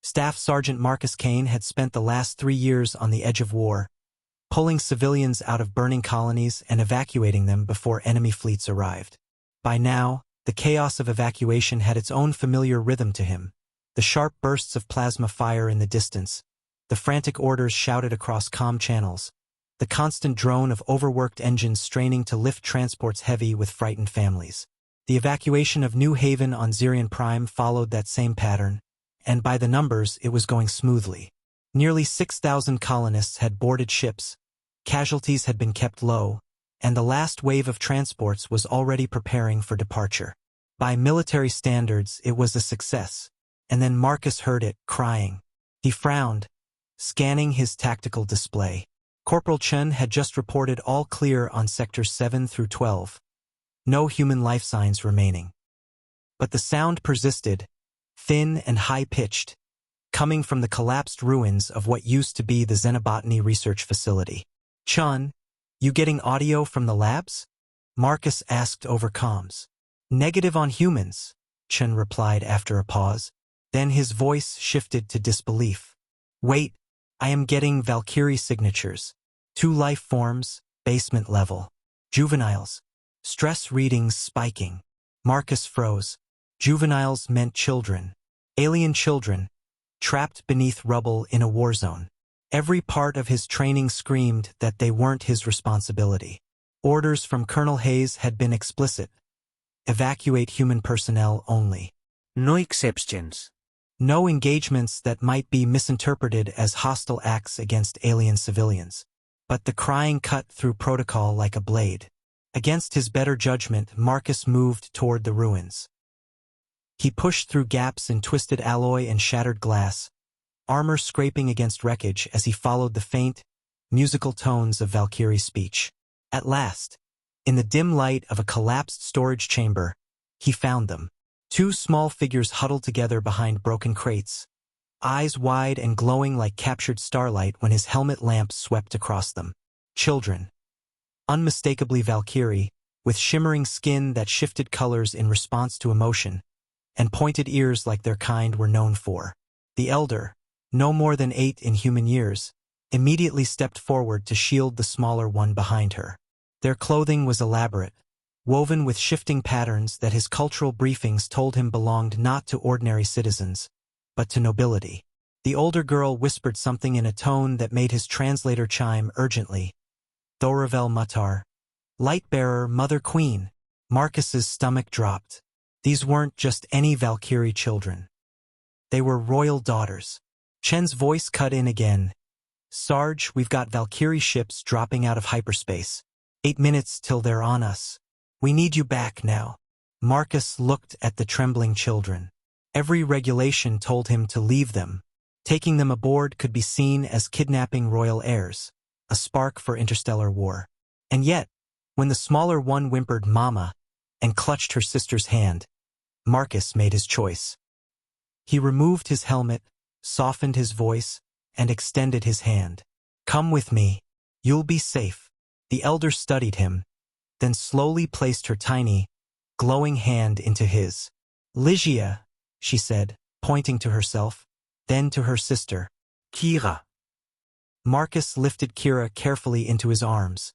Staff Sergeant Marcus Kane had spent the last 3 years on the edge of war, pulling civilians out of burning colonies and evacuating them before enemy fleets arrived. By now, the chaos of evacuation had its own familiar rhythm to him. The sharp bursts of plasma fire in the distance, the frantic orders shouted across comm channels, the constant drone of overworked engines straining to lift transports heavy with frightened families. The evacuation of New Haven on Zirion Prime followed that same pattern, and by the numbers it was going smoothly. Nearly 6,000 colonists had boarded ships, casualties had been kept low, and the last wave of transports was already preparing for departure. By military standards, it was a success, and then Marcus heard it, crying. He frowned, scanning his tactical display. Corporal Chen had just reported all clear on sectors 7 through 12. No human life signs remaining. But the sound persisted, thin and high-pitched, coming from the collapsed ruins of what used to be the Xenobotany research facility. "Chun, you getting audio from the labs?" Marcus asked over comms. "Negative on humans," Chun replied after a pause. Then his voice shifted to disbelief. "Wait, I am getting Valthari signatures. 2 life forms, basement level. Juveniles. Stress readings spiking." Marcus froze. Juveniles meant children. Alien children, trapped beneath rubble in a war zone. Every part of his training screamed that they weren't his responsibility. Orders from Colonel Hayes had been explicit. Evacuate human personnel only. No exceptions. No engagements that might be misinterpreted as hostile acts against alien civilians. But the crying cut through protocol like a blade. Against his better judgment, Marcus moved toward the ruins. He pushed through gaps in twisted alloy and shattered glass, armor scraping against wreckage as he followed the faint, musical tones of Valthari's speech. At last, in the dim light of a collapsed storage chamber, he found them. 2 small figures huddled together behind broken crates, eyes wide and glowing like captured starlight when his helmet lamp swept across them. Children. Unmistakably Valthari, with shimmering skin that shifted colors in response to emotion, and pointed ears like their kind were known for. The elder, no more than 8 in human years, immediately stepped forward to shield the smaller one behind her. Their clothing was elaborate, woven with shifting patterns that his cultural briefings told him belonged not to ordinary citizens, but to nobility. The older girl whispered something in a tone that made his translator chime urgently. "Thoravel Mutar. Lightbearer, Mother Queen." Marcus's stomach dropped. These weren't just any Valthari children. They were royal daughters. Chen's voice cut in again. "Sarge, we've got Valthari ships dropping out of hyperspace. 8 minutes till they're on us. We need you back now." Marcus looked at the trembling children. Every regulation told him to leave them. Taking them aboard could be seen as kidnapping royal heirs, a spark for interstellar war. And yet, when the smaller one whimpered "Mama" and clutched her sister's hand, Marcus made his choice. He removed his helmet, softened his voice, and extended his hand. "Come with me. You'll be safe." The elder studied him, then slowly placed her tiny, glowing hand into his. "Ligia," she said, pointing to herself, then to her sister. Kira. Marcus lifted Kira carefully into his arms,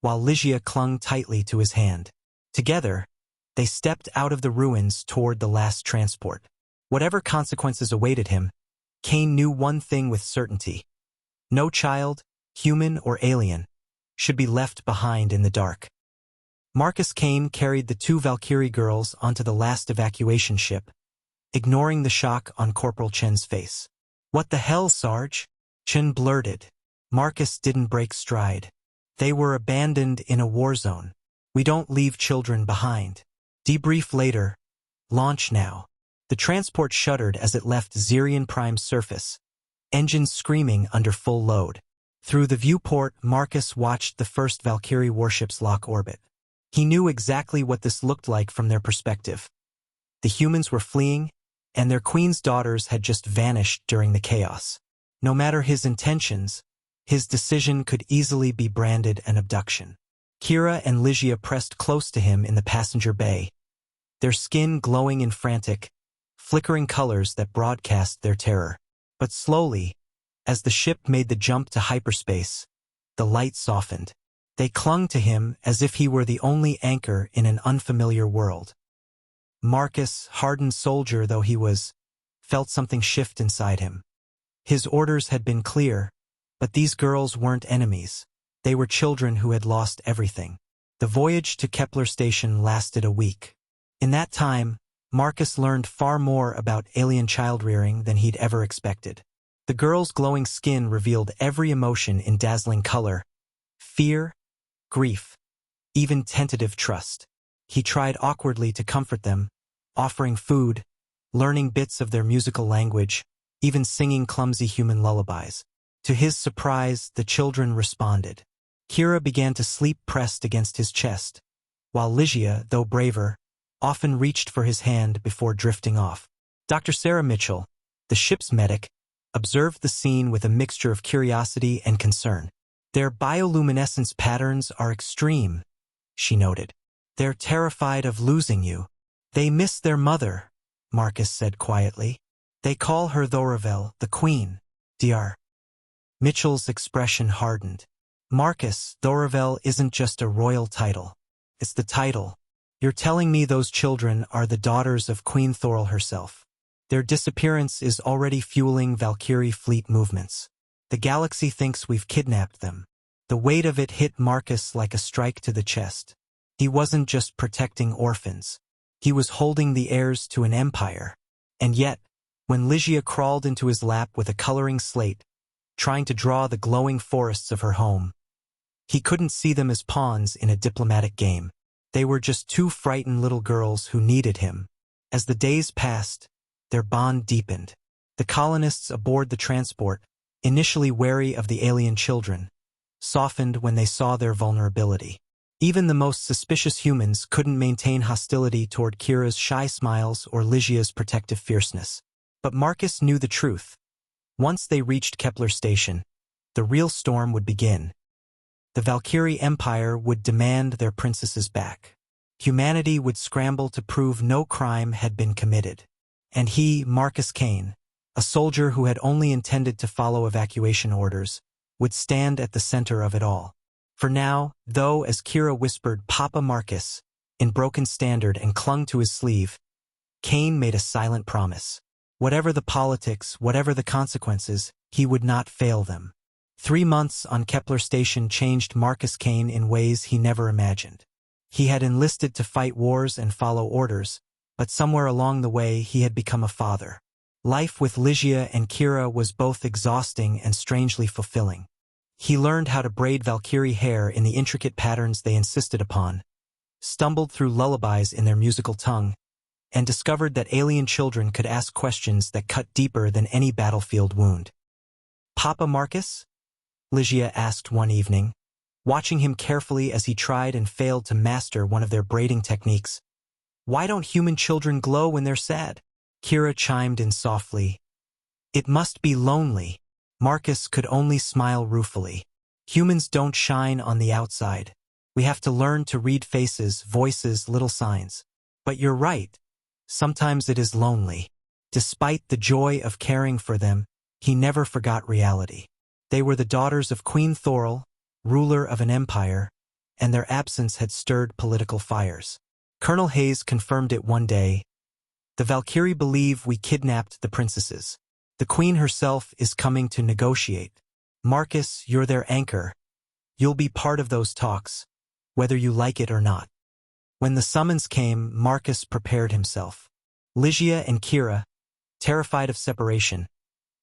while Ligia clung tightly to his hand. Together, they stepped out of the ruins toward the last transport. Whatever consequences awaited him, Kane knew one thing with certainty. No child, human or alien, should be left behind in the dark. Marcus Kane carried the 2 Valthari girls onto the last evacuation ship, ignoring the shock on Corporal Chen's face. "What the hell, Sarge?" Chen blurted. Marcus didn't break stride. "They were abandoned in a war zone. We don't leave children behind. Debrief later. Launch now." The transport shuddered as it left Zirion Prime's surface, engines screaming under full load. Through the viewport, Marcus watched the first Valthari warships lock orbit. He knew exactly what this looked like from their perspective. The humans were fleeing, and their queen's daughters had just vanished during the chaos. No matter his intentions, his decision could easily be branded an abduction. Kira and Ligia pressed close to him in the passenger bay, their skin glowing in frantic, flickering colors that broadcast their terror. But slowly, as the ship made the jump to hyperspace, the light softened. They clung to him as if he were the only anchor in an unfamiliar world. Marcus, hardened soldier though he was, felt something shift inside him. His orders had been clear, but these girls weren't enemies. They were children who had lost everything. The voyage to Kepler Station lasted a week. In that time, Marcus learned far more about alien child-rearing than he'd ever expected. The girls' glowing skin revealed every emotion in dazzling color: fear, grief, even tentative trust. He tried awkwardly to comfort them, offering food, learning bits of their musical language, even singing clumsy human lullabies. To his surprise, the children responded. Kira began to sleep pressed against his chest, while Ligia, though braver, often reached for his hand before drifting off. Dr. Sarah Mitchell, the ship's medic, observed the scene with a mixture of curiosity and concern. "Their bioluminescence patterns are extreme," she noted. "They're terrified of losing you. They miss their mother," Marcus said quietly. "They call her Thoravel, the Queen." Dr. Mitchell's expression hardened. "Marcus, Thoravel isn't just a royal title. It's the title. You're telling me those children are the daughters of Queen Thorol herself. Their disappearance is already fueling Valkyrie fleet movements. The galaxy thinks we've kidnapped them." The weight of it hit Marcus like a strike to the chest. He wasn't just protecting orphans. He was holding the heirs to an empire. And yet, when Ligia crawled into his lap with a coloring slate, trying to draw the glowing forests of her home, he couldn't see them as pawns in a diplomatic game. They were just two frightened little girls who needed him. As the days passed, their bond deepened. The colonists aboard the transport, initially wary of the alien children, softened when they saw their vulnerability. Even the most suspicious humans couldn't maintain hostility toward Kira's shy smiles or Ligia's protective fierceness. But Marcus knew the truth. Once they reached Kepler Station, the real storm would begin. The Valkyrie Empire would demand their princesses back. Humanity would scramble to prove no crime had been committed. And he, Marcus Kane, a soldier who had only intended to follow evacuation orders, would stand at the center of it all. For now, though, as Kira whispered "Papa Marcus" in broken standard and clung to his sleeve, Kane made a silent promise. Whatever the politics, whatever the consequences, he would not fail them. 3 months on Kepler Station changed Marcus Kane in ways he never imagined. He had enlisted to fight wars and follow orders, but somewhere along the way he had become a father. Life with Ligia and Kira was both exhausting and strangely fulfilling. He learned how to braid Valkyrie hair in the intricate patterns they insisted upon, stumbled through lullabies in their musical tongue, and discovered that alien children could ask questions that cut deeper than any battlefield wound. "Papa Marcus?" Ligia asked one evening, watching him carefully as he tried and failed to master one of their braiding techniques. "Why don't human children glow when they're sad?" Kira chimed in softly. "It must be lonely." Marcus could only smile ruefully. "Humans don't shine on the outside. We have to learn to read faces, voices, little signs. But you're right. Sometimes it is lonely." Despite the joy of caring for them, he never forgot reality. They were the daughters of Queen Thorol, ruler of an empire, and their absence had stirred political fires. Colonel Hayes confirmed it one day. "The Valkyrie believe we kidnapped the princesses. The Queen herself is coming to negotiate. Marcus, you're their anchor. You'll be part of those talks, whether you like it or not." When the summons came, Marcus prepared himself. Ligia and Kira, terrified of separation,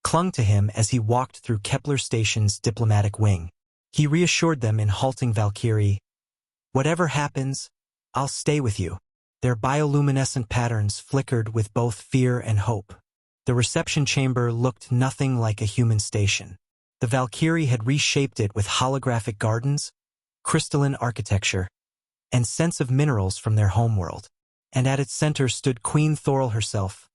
clung to him as he walked through Kepler Station's diplomatic wing. He reassured them in halting Valkyrie, "Whatever happens, I'll stay with you." Their bioluminescent patterns flickered with both fear and hope. The reception chamber looked nothing like a human station. The Valkyrie had reshaped it with holographic gardens, crystalline architecture, and scents of minerals from their homeworld. And at its center stood Queen Thorol herself,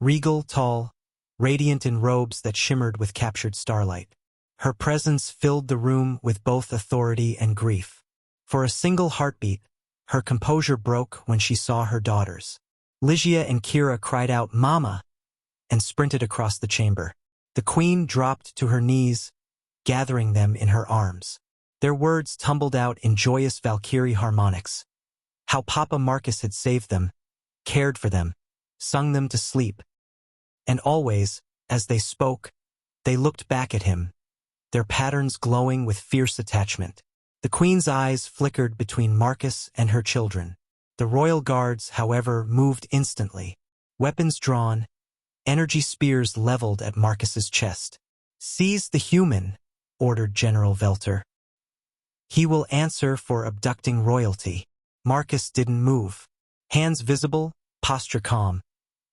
regal, tall, radiant in robes that shimmered with captured starlight. Her presence filled the room with both authority and grief. For a single heartbeat, her composure broke when she saw her daughters. Ligia and Kira cried out, "Mama!" and sprinted across the chamber. The queen dropped to her knees, gathering them in her arms. Their words tumbled out in joyous Valkyrie harmonics. How Papa Marcus had saved them, cared for them, sung them to sleep. And always, as they spoke, they looked back at him, their patterns glowing with fierce attachment. The queen's eyes flickered between Marcus and her children. The royal guards, however, moved instantly, weapons drawn, energy spears leveled at Marcus's chest. "Seize the human," ordered General Valthari. "He will answer for abducting royalty." Marcus didn't move. Hands visible, posture calm.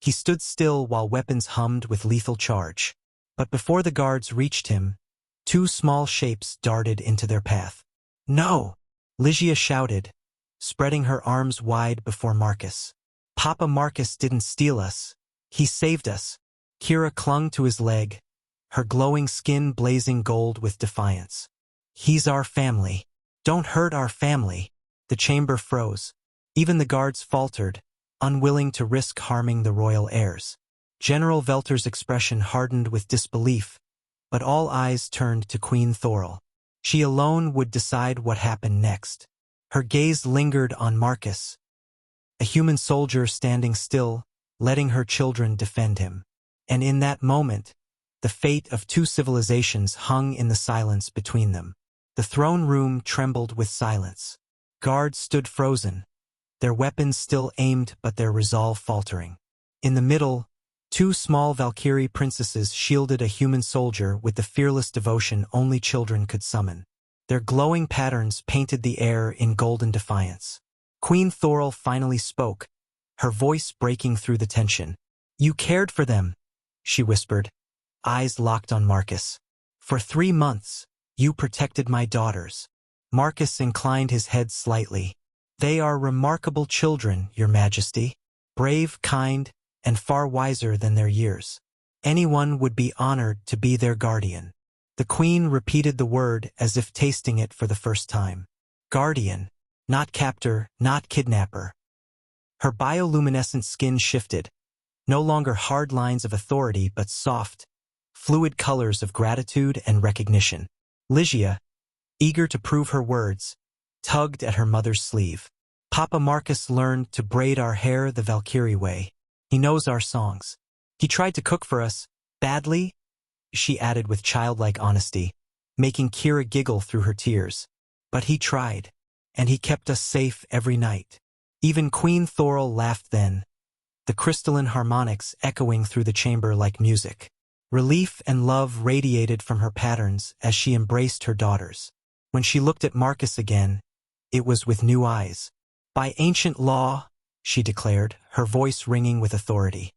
He stood still while weapons hummed with lethal charge. But before the guards reached him, two small shapes darted into their path. "No!" Ligia shouted, spreading her arms wide before Marcus. "Papa Marcus didn't steal us. He saved us." Kira clung to his leg, her glowing skin blazing gold with defiance. "He's our family. Don't hurt our family." The chamber froze. Even the guards faltered, unwilling to risk harming the royal heirs. General Valthari's expression hardened with disbelief, but all eyes turned to Queen Thorol. She alone would decide what happened next. Her gaze lingered on Marcus, a human soldier standing still, letting her children defend him. And in that moment, the fate of two civilizations hung in the silence between them. The throne room trembled with silence. Guards stood frozen, their weapons still aimed but their resolve faltering. In the middle, two small Valkyrie princesses shielded a human soldier with the fearless devotion only children could summon. Their glowing patterns painted the air in golden defiance. Queen Thorol finally spoke, her voice breaking through the tension. "You cared for them," she whispered, eyes locked on Marcus. "For 3 months, you protected my daughters." Marcus inclined his head slightly. "They are remarkable children, Your Majesty. Brave, kind, and far wiser than their years. Anyone would be honored to be their guardian." The queen repeated the word as if tasting it for the first time. Guardian, not captor, not kidnapper. Her bioluminescent skin shifted, no longer hard lines of authority but soft, fluid colors of gratitude and recognition. Ligia, eager to prove her words, tugged at her mother's sleeve. "Papa Marcus learned to braid our hair the Valkyrie way. He knows our songs. He tried to cook for us, badly," she added with childlike honesty, making Kira giggle through her tears. "But he tried, and he kept us safe every night." Even Queen Thorol laughed then, the crystalline harmonics echoing through the chamber like music. Relief and love radiated from her patterns as she embraced her daughters. When she looked at Marcus again, it was with new eyes. "By ancient law," she declared, her voice ringing with authority,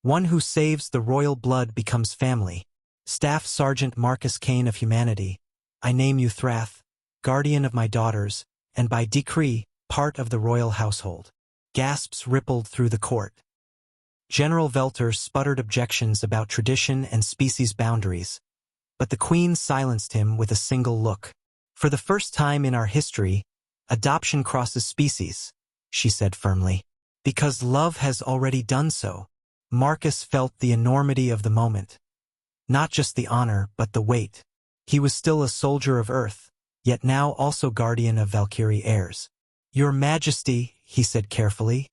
"one who saves the royal blood becomes family. Staff Sergeant Marcus Kane of humanity, I name you Thrath, guardian of my daughters, and by decree, part of the royal household." Gasps rippled through the court. General Valthari sputtered objections about tradition and species boundaries, but the queen silenced him with a single look. "For the first time in our history, adoption crosses species," she said firmly. "Because love has already done so." Marcus felt the enormity of the moment. Not just the honor, but the weight. He was still a soldier of Earth, yet now also guardian of Valkyrie heirs. "Your Majesty," he said carefully,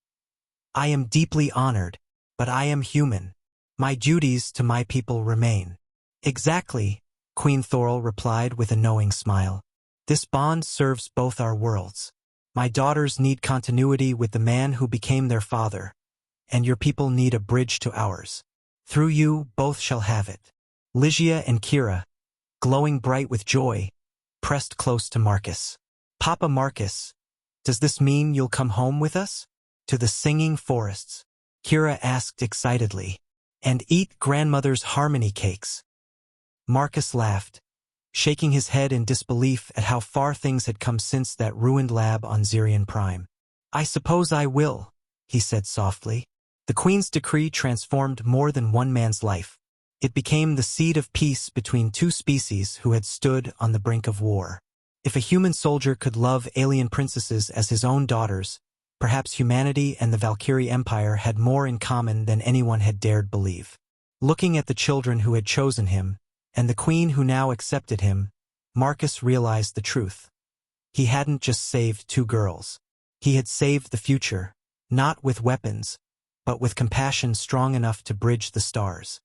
"I am deeply honored, but I am human. My duties to my people remain." "Exactly," Queen Thorol replied with a knowing smile. "This bond serves both our worlds. My daughters need continuity with the man who became their father, and your people need a bridge to ours. Through you, both shall have it." Ligia and Kira, glowing bright with joy, pressed close to Marcus. "Papa Marcus, does this mean you'll come home with us? To the singing forests?" Kira asked excitedly. "And eat grandmother's harmony cakes?" Marcus laughed, shaking his head in disbelief at how far things had come since that ruined lab on Zirian Prime. "I suppose I will," he said softly. The Queen's decree transformed more than one man's life. It became the seed of peace between two species who had stood on the brink of war. If a human soldier could love alien princesses as his own daughters, perhaps humanity and the Valkyrie Empire had more in common than anyone had dared believe. Looking at the children who had chosen him, and the queen who now accepted him, Marcus realized the truth. He hadn't just saved 2 girls. He had saved the future, not with weapons, but with compassion strong enough to bridge the stars.